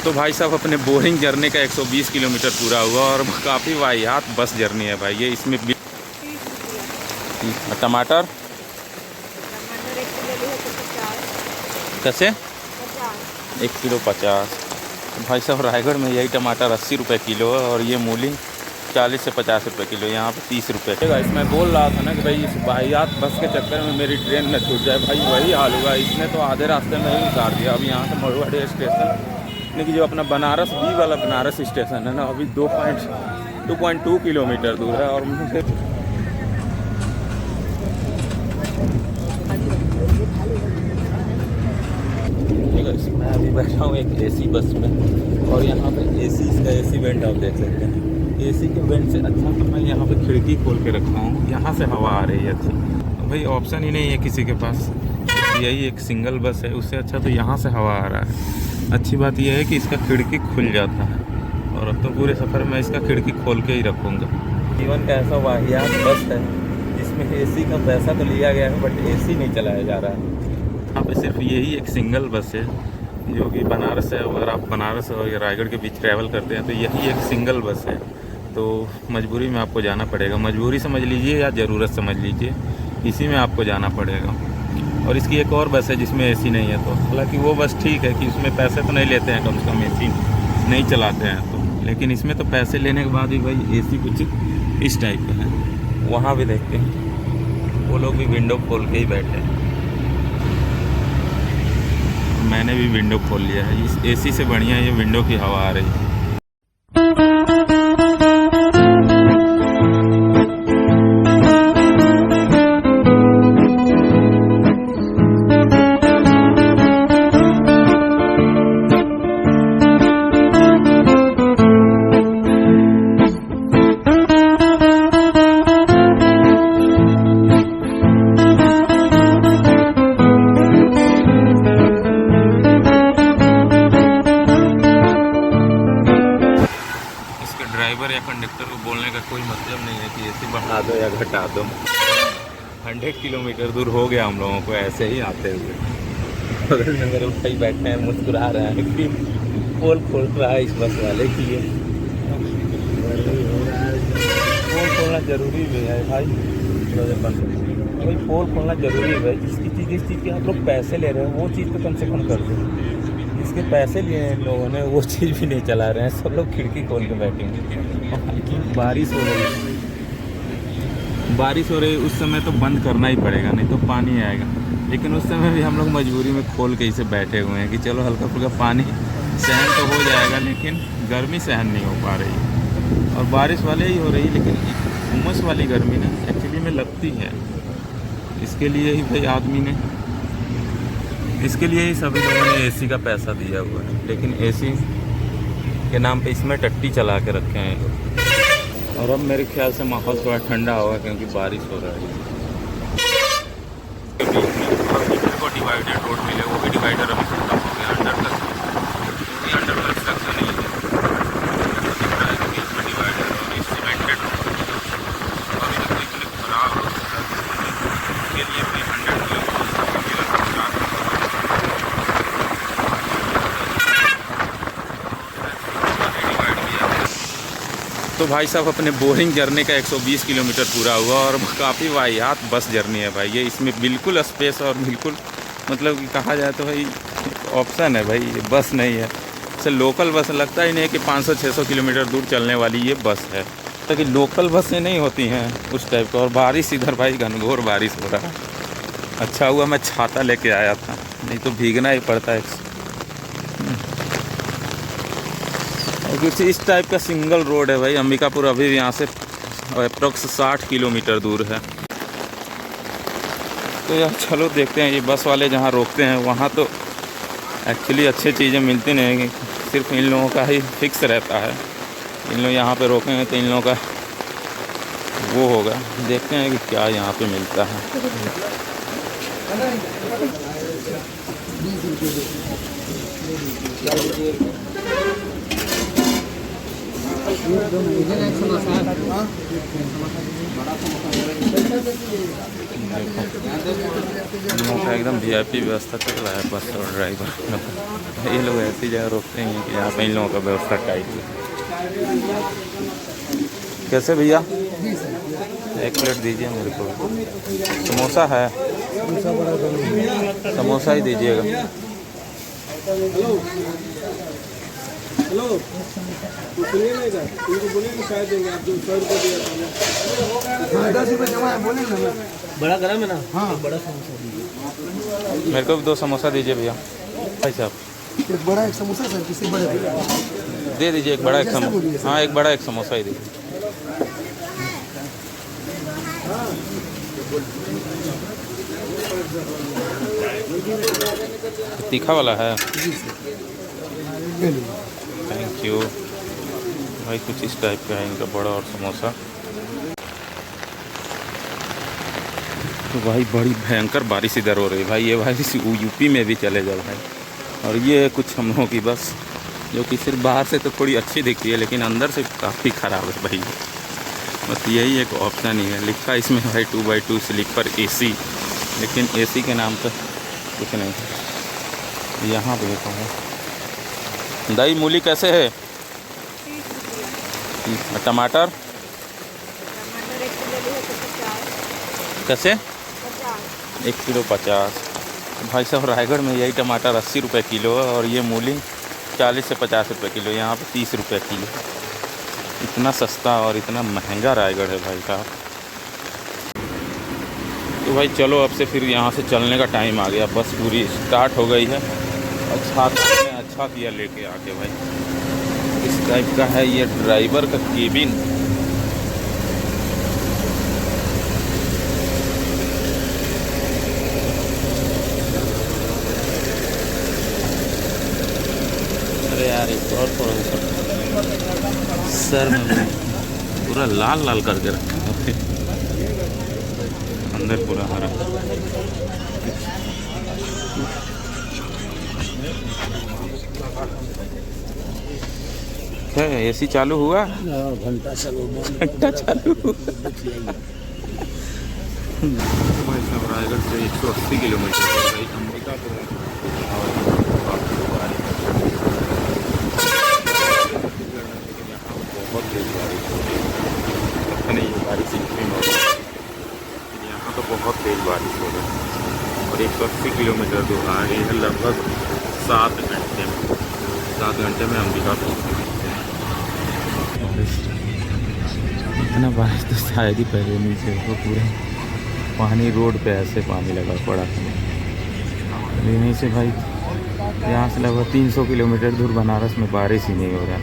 तो भाई साहब अपने बोरिंग जर्नी का 120 किलोमीटर पूरा हुआ और काफ़ी वाहियात बस जर्नी है भाई ये। इसमें टमाटर कैसे 1 किलो 50। भाई साहब रायगढ़ में यही टमाटर 80 रुपये किलो है और ये मूली 40 से 50 रुपये किलो, यहाँ पे 30 रुपये। इसमें बोल रहा था ना कि भाई इस वाहियात बस के चक्कर में मेरी ट्रेन न छूट जाए, भाई वही हाल हुआ। इसने तो आधे रास्ते में ही उतार दिया। अभी यहाँ से मड़ुआड़ी स्टेशन यानी कि जो अपना बनारस बी वाला बनारस स्टेशन है ना, अभी 2.2 किलोमीटर दूर है। और मुझे मैं अभी बैठा हूँ एक एसी बस में और यहाँ पे एसी इसका एसी वेंट आप देख सकते हैं। एसी के वेंट से अच्छा तो मैं यहाँ पे खिड़की खोल के रखा हूँ, यहाँ से हवा आ रही है अच्छी। तो भाई ऑप्शन ही नहीं है किसी के पास, यही एक सिंगल बस है, उससे अच्छा तो यहाँ से हवा आ रहा है। अच्छी बात यह है कि इसका खिड़की खुल जाता है और अब तो पूरे सफ़र में इसका खिड़की खोल के ही रखूँगा। जीवन का ऐसा वाहियात बस है जिसमें एसी का पैसा तो लिया गया है बट एसी नहीं चलाया जा रहा है। यहाँ पे सिर्फ यही एक सिंगल बस है जो कि बनारस से, अगर आप बनारस और रायगढ़ के बीच ट्रैवल करते हैं तो यही एक सिंगल बस है। तो मजबूरी में आपको जाना पड़ेगा, मजबूरी समझ लीजिए या ज़रूरत समझ लीजिए, इसी में आपको जाना पड़ेगा। और इसकी एक और बस है जिसमें एसी नहीं है, तो हालांकि वो बस ठीक है कि उसमें पैसे तो नहीं लेते हैं, कम से कम एसी नहीं चलाते हैं तो। लेकिन इसमें तो पैसे लेने के बाद भी भाई एसी कुछ इस टाइप का है। वहाँ भी देखते हैं वो लोग भी विंडो खोल के ही बैठे हैं, मैंने भी विंडो खोल लिया है। इस एसी से बढ़िया ये विंडो की हवा आ रही है। ड्राइवर या कंडक्टर को बोलने का कोई मतलब नहीं है कि एसी बढ़ा दो या घटा दो। 100 किलोमीटर दूर हो गया हम लोगों को ऐसे ही आते हुए। बगल में मेरे भाई बैठे हैं, मुस्कुरा रहे हैं कि पोल खोल रहा है इस बस वाले की। ये पोल खोलना ज़रूरी भी है भाई, भाई पोल खोलना ज़रूरी है। जिस चीज़ के आप लोग पैसे ले रहे हैं वो चीज़ तो कम से कम कर दो। जिसके पैसे लिए हैं लोगों ने वो चीज़ भी नहीं चला रहे हैं, सब लोग खिड़की खोल के बैठेंगे। बारिश हो रही है, बारिश हो रही है, उस समय तो बंद करना ही पड़ेगा नहीं तो पानी आएगा। लेकिन उस समय भी हम लोग मजबूरी में खोल के इसे बैठे हुए हैं कि चलो हल्का फुल्का पानी सहन तो हो जाएगा, लेकिन गर्मी सहन नहीं हो पा रही। और बारिश वाले ही हो रही, लेकिन उमस वाली गर्मी ना एक्चुअली में लगती है। इसके लिए ही भाई आदमी ने, इसके लिए ही सभी लोगों ने एसी का पैसा दिया हुआ है। लेकिन एसी के नाम पे इसमें टट्टी चला के रखे हैं लोग। और अब मेरे ख्याल से माहौल थोड़ा ठंडा होगा क्योंकि बारिश हो रहा है। को डिवाइडेड रोड मिले, वो भी डिवाइडर अभी खत्म हो गया, अंडर कंस्ट्रक्शन नहीं है। इसमें डिवाइडर और सीमेंटेड और इतनी खराब हो इसके लिए भी 100 तो भाई साहब अपने बोरिंग जर्नी का 120 किलोमीटर पूरा हुआ और काफ़ी वाहियात बस जर्नी है भाई ये। इसमें बिल्कुल स्पेस और बिल्कुल मतलब कि कहा जाए तो भाई ऑप्शन है भाई, ये बस नहीं है। इसे लोकल बस लगता ही नहीं है कि 500-600 किलोमीटर दूर चलने वाली ये बस है। तो कि लोकल बसें नहीं होती हैं उस टाइप का। और बारिश इधर भाई घनघोर बारिश हो रहा है। अच्छा हुआ मैं छाता लेके आया था, नहीं तो भीगना ही पड़ता है। कुछ इस टाइप का सिंगल रोड है भाई। अंबिकापुर अभी भी यहाँ से अप्रॉक्स 60 किलोमीटर दूर है। तो यार चलो देखते हैं, ये बस वाले जहाँ रोकते हैं वहाँ तो एक्चुअली अच्छी चीज़ें मिलती नहीं हैं, सिर्फ इन लोगों का ही फिक्स रहता है। इन लोग यहाँ पे रोकेंगे तो इन लोगों का वो होगा। देखते हैं कि क्या यहाँ पे मिलता है। का एकदम VIP व्यवस्था चल रहा है बस और ड्राइवर। ये लोग ऐसी जगह रोकते हैं कि यहाँ पे इन लोगों का व्यवस्था टाइट है। कैसे भैया? 1 प्लेट दीजिए मेरे को। समोसा है? समोसा ही दीजिएगा। हेलो, सुनिए ना इधर, इनको बोलिए कि शायद देंगे आप जो 100 रुपये दिया था। हाँ 10 रुपये जमा है, बोले ना। बड़ा गरम है ना? हाँ बड़ा समोसा दीजिए। मेरे को भी 2 समोसा दीजिए भैया। भाई साहब एक बड़ा एक समोसा सर, किसी बड़े दे दीजिए। एक बड़ा एक समोसा। हाँ एक बड़ा एक समोसा ही दीजिए। तीखा वाला है? थैंक यू भाई। कुछ इस टाइप का है इनका बड़ा और समोसा। तो भाई बड़ी भयंकर बारिश इधर हो रही है भाई। ये बारिश यूपी में भी चले जाओ भाई। और ये है कुछ हम लोगों की बस, जो कि सिर्फ बाहर से तो थोड़ी अच्छी दिखती है लेकिन अंदर से काफ़ी ख़राब है भाई। बस यही एक ऑप्शन ही है। लिखा इसमें भाई 2x2 स्लीपर AC, लेकिन AC के नाम पे कुछ नहीं है। यहाँ पे देखा है। दही मूली कैसे है? टमाटर कैसे? 1 किलो 50। भाई साहब रायगढ़ में यही टमाटर 80 रुपये किलो है और ये मूली 40 से 50 रुपये किलो। यहाँ पे 30 रुपये किलो। इतना सस्ता और इतना महंगा रायगढ़ है भाई साहब। तो भाई चलो अब से फिर यहाँ से चलने का टाइम आ गया। बस पूरी स्टार्ट हो गई है। अच्छा किया लेके आके भाई। इस टाइप का है ये ड्राइवर का केबिन। अरे यार एक और थोड़ा ऊपर सर में पूरा लाल लाल करके रखा है। अंदर पूरा हरा। है AC चालू हुआ? घंटा चालू भाई साहब रायगढ़ से 180 किलोमीटर है भाई अंबिकापुर। बहुत तेज बारिश हो रही है। नहीं बारिश इतनी हो रही है, यहाँ तो बहुत तेज बारिश हो रही है। और 180 किलोमीटर दूर आ गई है। लगभग 7 घंटे में अंबिकापुर। इतना बारिश तो शायद ही पहले नहीं से तो पूरा पानी रोड पे ऐसे पानी लगा पड़ा। यहीं से भाई यहाँ से लगभग 300 किलोमीटर दूर बनारस में बारिश ही नहीं हो रहा।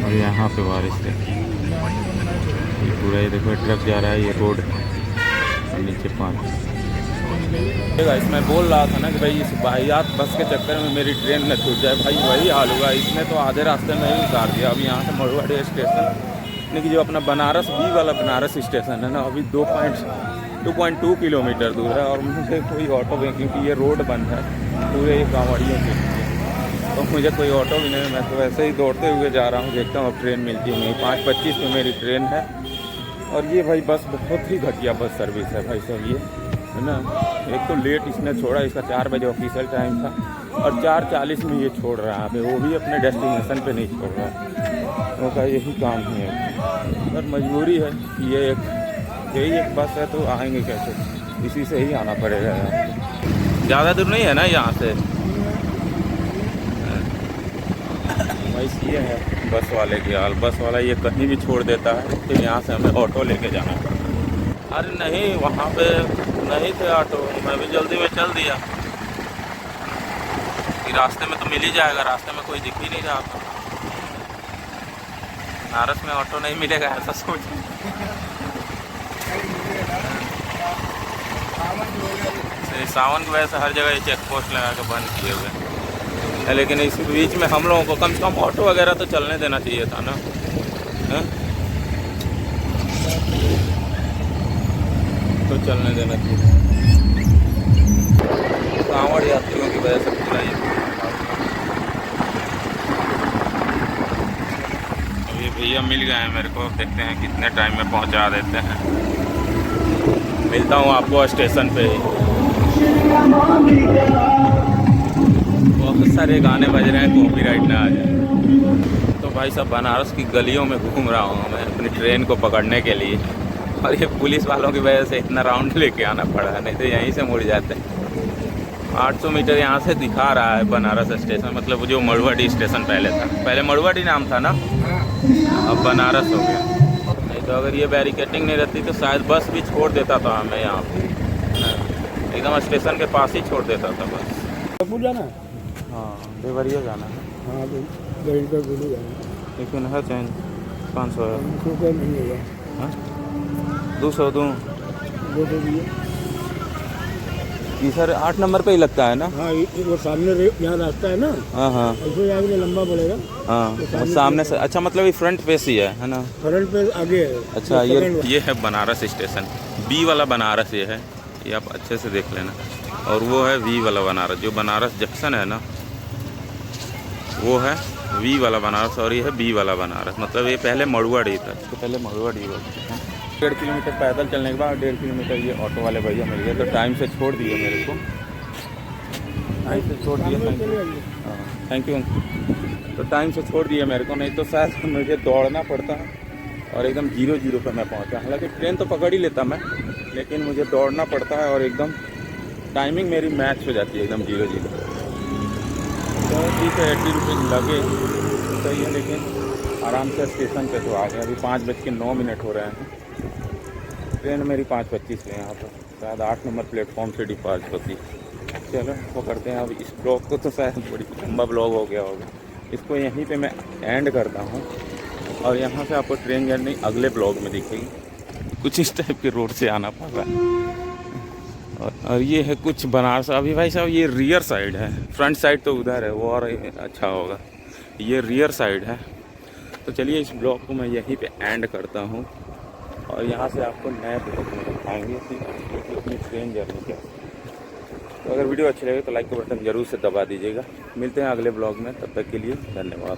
और यहाँ पे बारिश है। ये पूरा ये देखो ट्रक जा रहा है, ये रोड और नीचे पानी। इसमें बोल रहा था ना कि भाई इस वाहियात बस के चक्कर में मेरी ट्रेन न छूट जाए। भाई वही हाल हुआ। इसने तो आधे रास्ते में ही उतार दिया। अब यहाँ से मड़ुआडी स्टेशन यानी कि जो अपना बनारस B वाला बनारस स्टेशन है ना, अभी 2.2 किलोमीटर दूर है। और मुझे कोई ऑटो भी, क्योंकि ये रोड बंद है पूरे ये कांवड़ियों के लिए, तो मुझे कोई ऑटो भी नहीं। मैं तो वैसे ही दौड़ते हुए जा रहा हूँ। देखता हूँ अब ट्रेन मिलती है नहीं। 5:25 पे मेरी ट्रेन है। और ये भाई बस बहुत ही घटिया बस सर्विस है भाई साहब ये, है ना। एक तो लेट इसने छोड़ा। इसका 4 बजे ऑफिशियल टाइम था और 4:40 में ये छोड़ रहा है। वो भी अपने डेस्टिनेशन पे नहीं छोड़ रहा है। उनका यही काम है। पर मजबूरी है कि यही एक बस है, तो आएंगे कैसे? इसी से ही आना पड़ेगा यार। ज़्यादा दूर नहीं है ना यहाँ से। भाई ये है बस वाले की हाल। बस वाला ये कहीं भी छोड़ देता है, फिर यहाँ से हमें ऑटो लेके जाना पड़ता है। अरे नहीं, वहाँ पे नहीं थे ऑटो। मैं भी जल्दी में चल दिया कि रास्ते में तो मिल ही जाएगा। रास्ते में कोई दिख ही नहीं रहा था। बनारस में ऑटो नहीं मिलेगा ऐसा सोच। सावन की वजह से हर जगह ये चेक पोस्ट लगा के बंद किए हुए हैं। लेकिन इस बीच में हम लोगों को कम से कम ऑटो वगैरह तो चलने देना चाहिए था ना। तो चलने देना चाहिए। कांवड़ यात्रियों की वजह से पूरा ये मिल गए हैं मेरे को, देखते हैं कितने टाइम में पहुंचा देते हैं। मिलता हूं आपको स्टेशन पे ही। बहुत सारे गाने बज रहे हैं, कॉपीराइट ना आ जाए। तो भाई साहब बनारस की गलियों में घूम रहा हूँ मैं अपनी ट्रेन को पकड़ने के लिए, और ये पुलिस वालों की वजह से इतना राउंड लेके आना पड़ा, नहीं तो यहीं से मुड़ जाते हैं। 800 मीटर यहाँ से दिखा रहा है बनारस स्टेशन, मतलब जो मड़ुआडी स्टेशन पहले था, पहले मड़ुआडी नाम था ना, अब बनारस हो गया। नहीं तो अगर ये बैरिकेटिंग नहीं रहती तो शायद बस भी छोड़ देता था हमें यहाँ पे, एकदम स्टेशन के पास ही छोड़ देता था बस। जाना, हाँ देवरिया जाना है। हाँ जाना, लेकिन है चेंज 500 है, नहीं होगा। हाँ 200 दूँ ये सर 8 नंबर पे ही लगता है ना। हाँ वो सामने यहाँ रास्ता है ना। हाँ हाँ ऐसे आगे लंबा पड़ेगा। हाँ तो सामने से, अच्छा मतलब ये फ्रंट पे ही है ना। फ्रंट पे आगे है। अच्छा ये है बनारस स्टेशन, बी वाला बनारस ये है, ये आप अच्छे से देख लेना। और वो है वी वाला बनारस, जो बनारस जंक्शन है ना वो है वी वाला बनारस, और ये है बी वाला बनारस। मतलब ये पहले मड़ुआडी था, इसको पहले मड़ुआडी बोलते हैं। 1.5 किलोमीटर पैदल चलने के बाद 1.5 किलोमीटर ये ऑटो वाले भैया मिल गए, तो टाइम से छोड़ दिए मेरे को, टाइम से छोड़ दिए। हाँ थैंक यू। तो टाइम से छोड़ दिया मेरे को, नहीं तो शायद मुझे दौड़ना पड़ता और एकदम 0-0 पे मैं पहुंचा। हालांकि ट्रेन तो पकड़ ही लेता मैं, लेकिन मुझे दौड़ना पड़ता है और एकदम टाइमिंग मेरी मैच हो जाती है एकदम 0-0। तो ठीक है 80 रुपये लगे सही है, लेकिन आराम से स्टेशन पे तो आ गए। अभी 5:09 हो रहे हैं, ट्रेन मेरी 5:25 है यहाँ पर, शायद 8 नंबर प्लेटफॉर्म से डिपार्ट होती है। चलो वो करते हैं। अब इस ब्लॉग को तो शायद बड़ी लंबा ब्लॉग हो गया होगा, इसको यहीं पे मैं एंड करता हूँ, और यहाँ से आपको ट्रेन जर्नी अगले ब्लॉग में दिखेगी। कुछ इस टाइप के रोड से आना पड़ रहा है। और ये है कुछ बनारस। अभी भाई साहब ये रियर साइड है, फ्रंट साइड तो उधर है, वो और अच्छा होगा। ये रियर साइड है। तो चलिए इस ब्लॉग को मैं यहीं पे एंड करता हूँ, और यहाँ से आपको नए ब्लॉग में दिखाएंगे कि अपनी ट्रेन जर्नी क्या। तो अगर वीडियो अच्छी लगे तो लाइक का बटन जरूर से दबा दीजिएगा। मिलते हैं अगले ब्लॉग में, तब तक के लिए धन्यवाद।